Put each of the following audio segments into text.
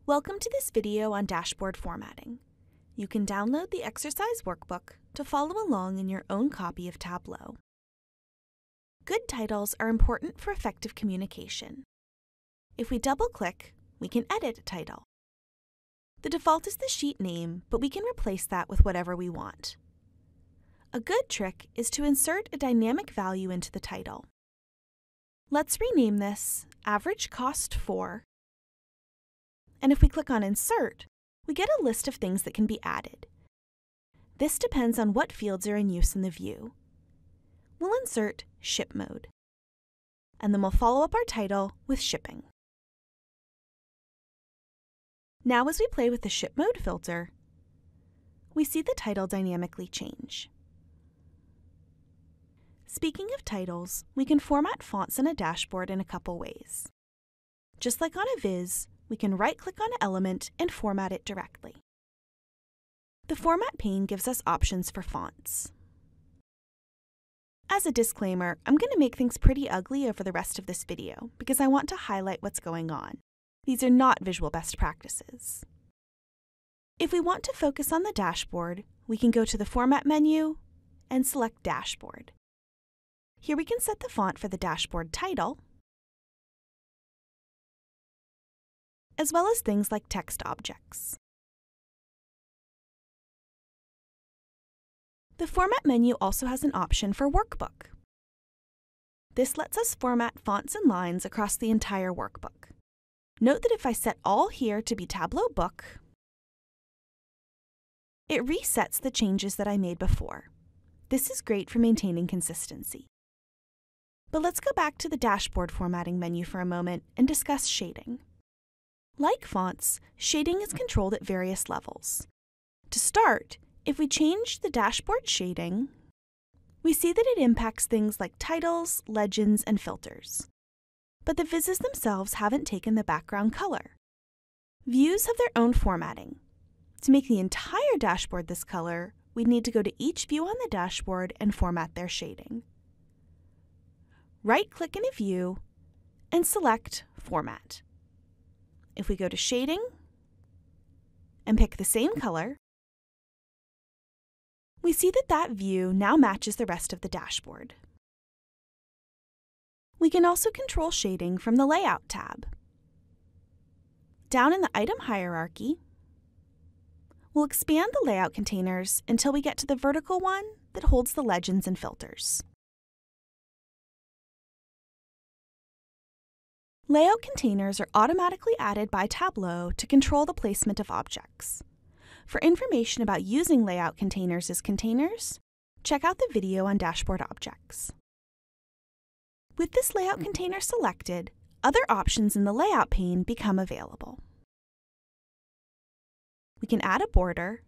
Welcome to this video on dashboard formatting. You can download the exercise workbook to follow along in your own copy of Tableau. Good titles are important for effective communication. If we double-click, we can edit a title. The default is the sheet name, but we can replace that with whatever we want. A good trick is to insert a dynamic value into the title. Let's rename this Average Cost For. And if we click on Insert, we get a list of things that can be added. This depends on what fields are in use in the view. We'll insert Ship Mode, and then we'll follow up our title with Shipping. Now as we play with the Ship Mode filter, we see the title dynamically change. Speaking of titles, we can format fonts on a dashboard in a couple ways. Just like on a viz, we can right-click on an element and format it directly. The Format pane gives us options for fonts. As a disclaimer, I'm going to make things pretty ugly over the rest of this video because I want to highlight what's going on. These are not visual best practices. If we want to focus on the dashboard, we can go to the Format menu and select Dashboard. Here we can set the font for the dashboard title, as well as things like text objects. The Format menu also has an option for Workbook. This lets us format fonts and lines across the entire workbook. Note that if I set all here to be Tableau Book, it resets the changes that I made before. This is great for maintaining consistency. But let's go back to the dashboard formatting menu for a moment and discuss shading. Like fonts, shading is controlled at various levels. To start, if we change the dashboard shading, we see that it impacts things like titles, legends, and filters. But the vizzes themselves haven't taken the background color. Views have their own formatting. To make the entire dashboard this color, we'd need to go to each view on the dashboard and format their shading. Right-click in a view and select Format. If we go to Shading and pick the same color, we see that that view now matches the rest of the dashboard. We can also control shading from the Layout tab. Down in the item hierarchy, we'll expand the layout containers until we get to the vertical one that holds the legends and filters. Layout containers are automatically added by Tableau to control the placement of objects. For information about using layout containers as containers, check out the video on dashboard objects. With this layout container selected, other options in the Layout pane become available. We can add a border,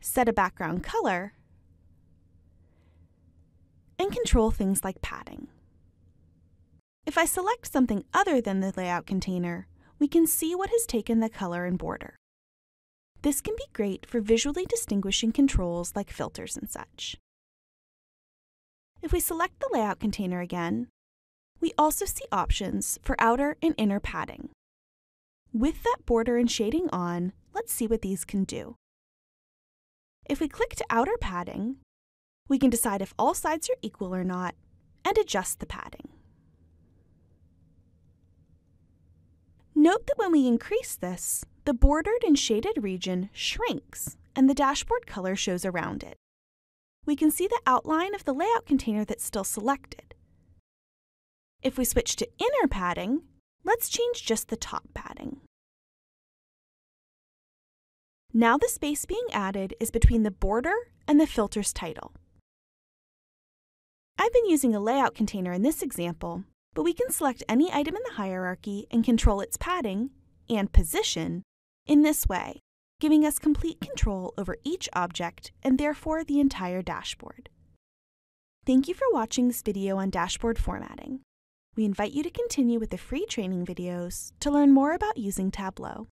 set a background color, and control things like padding. If I select something other than the layout container, we can see what has taken the color and border. This can be great for visually distinguishing controls like filters and such. If we select the layout container again, we also see options for outer and inner padding. With that border and shading on, let's see what these can do. If we click to outer padding, we can decide if all sides are equal or not and adjust the padding. Note that when we increase this, the bordered and shaded region shrinks and the dashboard color shows around it. We can see the outline of the layout container that's still selected. If we switch to inner padding, let's change just the top padding. Now the space being added is between the border and the filter's title. I've been using a layout container in this example, but we can select any item in the hierarchy and control its padding and position in this way, giving us complete control over each object and therefore the entire dashboard. Thank you for watching this video on dashboard formatting. We invite you to continue with the free training videos to learn more about using Tableau.